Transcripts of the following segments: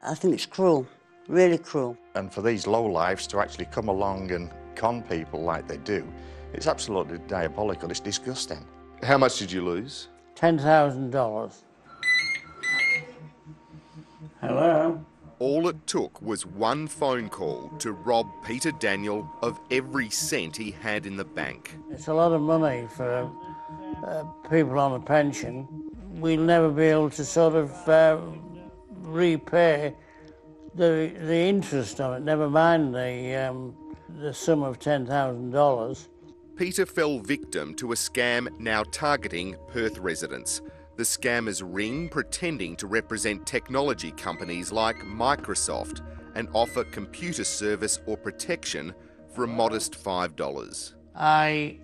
I think it's cruel, really cruel. And for these lowlifes to actually come along and con people like they do, it's absolutely diabolical. It's disgusting. How much did you lose? $10,000. Hello? All it took was one phone call to rob Peter Daniel of every cent he had in the bank. It's a lot of money for people on a pension. We'll never be able to sort of repay the interest on it, never mind the sum of $10,000. Peter fell victim to a scam now targeting Perth residents. The scammers ring pretending to represent technology companies like Microsoft and offer computer service or protection for a modest $5. I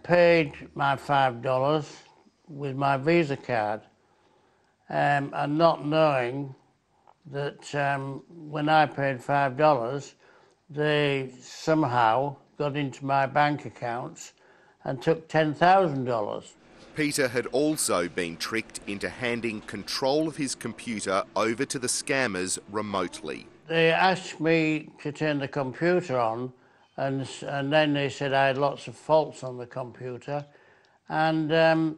paid my $5 with my Visa card, and not knowing that when I paid $5, they somehow got into my bank accounts and took $10,000. Peter had also been tricked into handing control of his computer over to the scammers remotely. They asked me to turn the computer on, and then they said I had lots of faults on the computer, and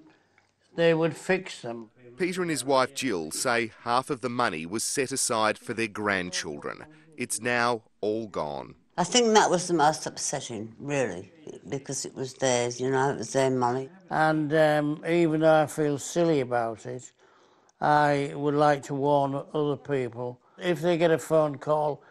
they would fix them. Peter and his wife Jill say half of the money was set aside for their grandchildren. It's now all gone. I think that was the most upsetting, really, because it was theirs, you know, it was their money. And even though I feel silly about it, I would like to warn other people. If they get a phone call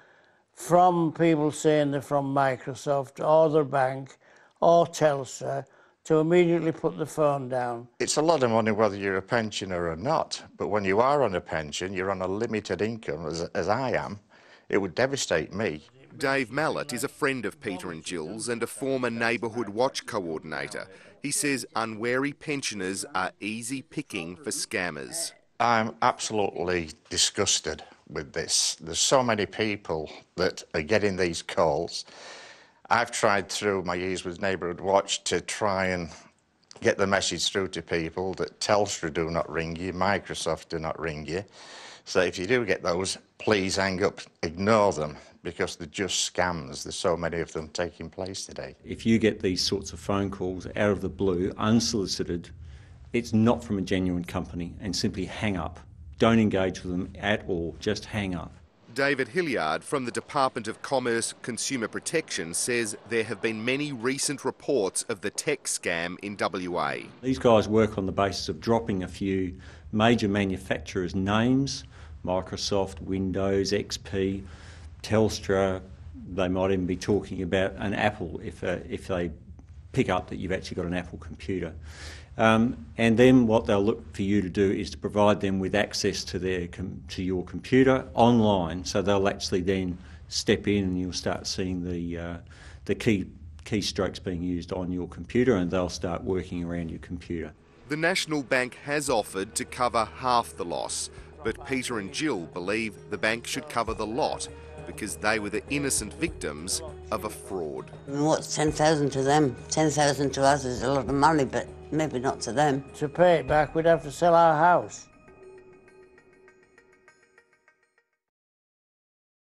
from people saying they're from Microsoft or their bank or Telstra, to immediately put the phone down. It's a lot of money whether you're a pensioner or not, but when you are on a pension, you're on a limited income, as I am, it would devastate me. Dave Mallett is a friend of Peter and Jill's and a former neighbourhood watch coordinator. He says unwary pensioners are easy picking for scammers. I'm absolutely disgusted with this. There's so many people that are getting these calls. I've tried through my years with Neighbourhood Watch to try and get the message through to people that Telstra do not ring you, Microsoft do not ring you. So if you do get those, please hang up, ignore them, because they're just scams. There's so many of them taking place today. If you get these sorts of phone calls out of the blue, unsolicited, it's not from a genuine company, and simply hang up. Don't engage with them at all, just hang up. David Hilliard from the Department of Commerce Consumer Protection says there have been many recent reports of the tech scam in WA. These guys work on the basis of dropping a few major manufacturers' names, Microsoft, Windows, XP, Telstra. They might even be talking about an Apple if they pick up that you've actually got an Apple computer. And then what they'll look for you to do is to provide them with access to your computer online, so they'll actually then step in and you'll start seeing the keystrokes being used on your computer, and they'll start working around your computer. The National Bank has offered to cover half the loss, but Peter and Jill believe the bank should cover the lot because they were the innocent victims of a fraud. I mean, what's 10,000 to them? 10,000 to us is a lot of money, but maybe not to them. To pay it back, we'd have to sell our house.